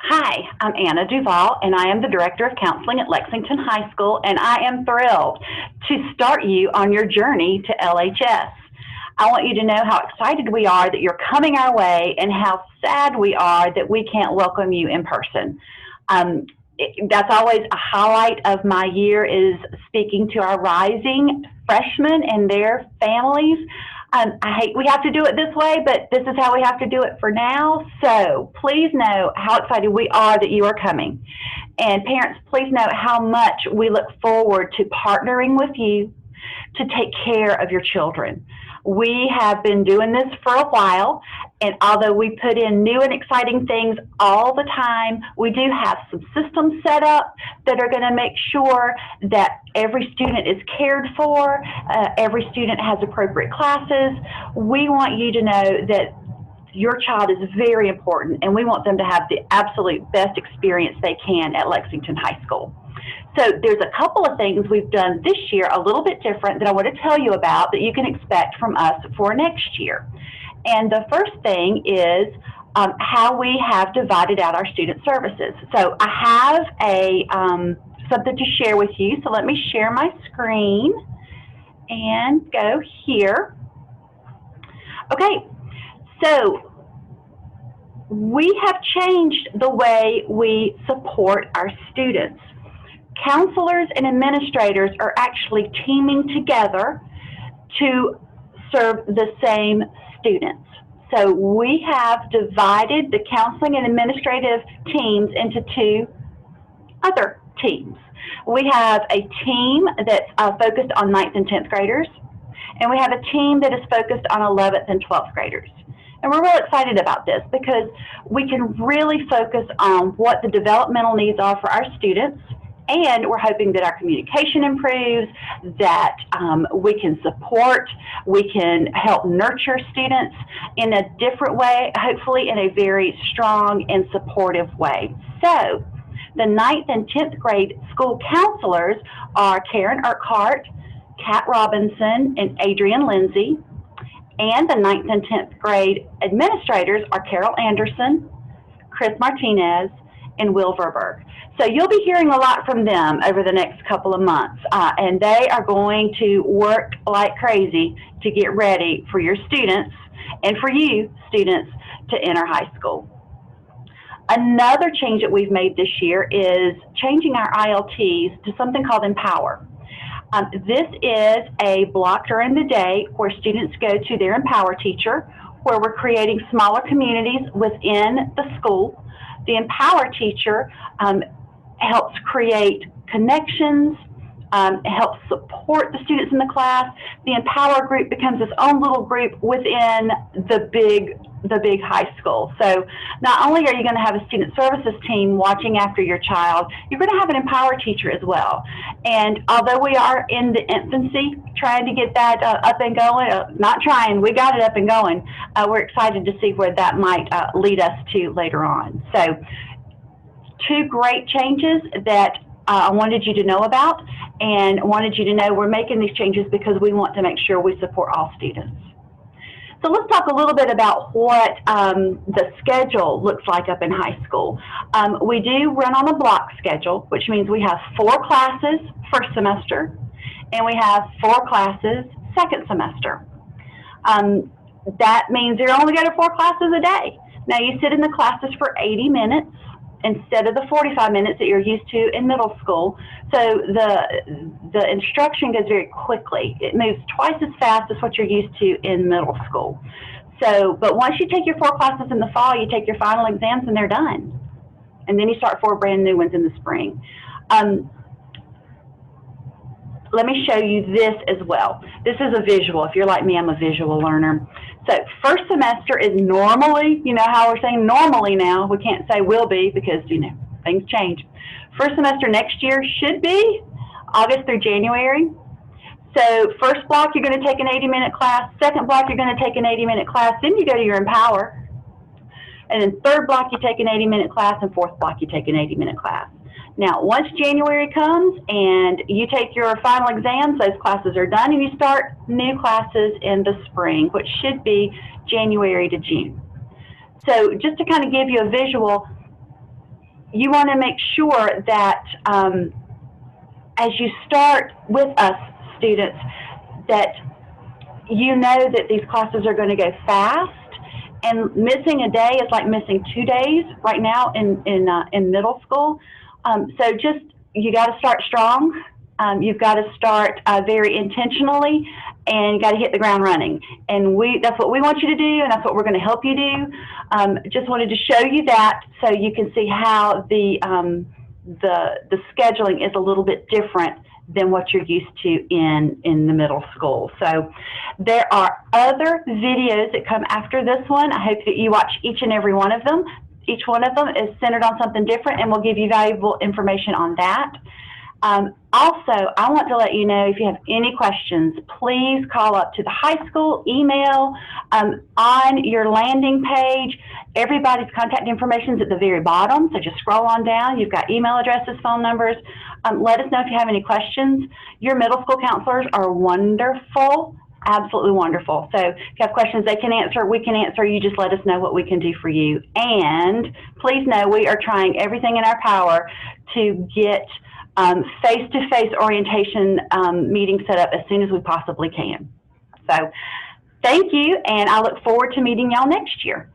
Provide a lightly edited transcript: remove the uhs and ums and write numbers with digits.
Hi, I'm Anna Duval, and I am the Director of Counseling at Lexington High School, and I am thrilled to start you on your journey to LHS. I want you to know how excited we are that you're coming our way and how sad we are that we can't welcome you in person. Um, that's always a highlight of my year is speaking to our rising freshmen and their families. I hate we have to do it this way, but this is how we have to do it for now. So please know how excited we are that you are coming. And parents, please know how much we look forward to partnering with you to take care of your children. We have been doing this for a while, and although we put in new and exciting things all the time, we do have some systems set up that are going to make sure that every student is cared for, every student has appropriate classes. We want you to know that your child is very important, and we want them to have the absolute best experience they can at Lexington High School. So there's a couple of things we've done this year a little bit different that I want to tell you about that you can expect from us for next year. And the first thing is how we have divided out our student services. So I have something to share with you. So let me share my screen and go here. Okay, so we have changed the way we support our students. Counselors and administrators are actually teaming together to serve the same students. So we have divided the counseling and administrative teams into two other teams. We have a team that's focused on 9th and 10th graders, and we have a team that is focused on 11th and 12th graders. And we're real excited about this because we can really focus on what the developmental needs are for our students, and we're hoping that our communication improves, that we can support, we can help nurture students in a different way, hopefully in a very strong and supportive way. So the 9th and 10th grade school counselors are Karen Urquhart, Kat Robinson, and Adrian Lindsay. And the 9th and 10th grade administrators are Carol Anderson, Chris Martinez, and Will Verberg. So you'll be hearing a lot from them over the next couple of months, and they are going to work like crazy to get ready for your students and for you students to enter high school. Another change that we've made this year is changing our ILTs to something called Empower. This is a block during the day where students go to their Empower teacher, where we're creating smaller communities within the school. The Empower teacher helps create connections, helps support the students in the class. The Empower group becomes its own little group within the big high school. So not only are you going to have a student services team watching after your child, you're going to have an Empower teacher as well. And although we are in the infancy trying to get that up and going, not trying, we got it up and going, we're excited to see where that might lead us to later on. So two great changes that I wanted you to know about, and wanted you to know we're making these changes because we want to make sure we support all students. So let's talk a little bit about what the schedule looks like up in high school. We do run on a block schedule, which means we have 4 classes first semester, and we have 4 classes second semester. That means you're only going to 4 classes a day. Now you sit in the classes for 80 minutes instead of the 45 minutes that you're used to in middle school. So the instruction goes very quickly. It moves twice as fast as what you're used to in middle school. So, but once you take your 4 classes in the fall, you take your final exams and they're done. And then you start 4 brand new ones in the spring. Let me show you this as well. This is a visual. If you're like me, I'm a visual learner. So first semester is normally, you know how we're saying normally now, we can't say will be because, you know, things change. First semester next year should be August through January. So first block, you're going to take an 80-minute class. Second block, you're going to take an 80-minute class. Then you go to your Empower. And then third block, you take an 80-minute class. And fourth block, you take an 80-minute class. Now, once January comes and you take your final exams, those classes are done, and you start new classes in the spring, which should be January to June. So just to kind of give you a visual, you want to make sure that as you start with us students, that you know that these classes are going to go fast, and missing a day is like missing 2 days right now in middle school. So just you got to start strong. You've got to start very intentionally, and you got to hit the ground running. And that's what we want you to do, and that's what we're going to help you do. Just wanted to show you that so you can see how the scheduling is a little bit different than what you're used to in the middle school. So there are other videos that come after this one. I hope that you watch each and every one of them. Each one of them is centered on something different, and we'll give you valuable information on that. Also, I want to let you know, if you have any questions, please call up to the high school, email, on your landing page. Everybody's contact information is at the very bottom, so just scroll on down. You've got email addresses, phone numbers. Let us know if you have any questions. Your middle school counselors are wonderful, absolutely wonderful. So if you have questions they can answer, we can answer. You just let us know what we can do for you. And please know we are trying everything in our power to get face-to-face orientation meetings set up as soon as we possibly can. So thank you, and I look forward to meeting y'all next year.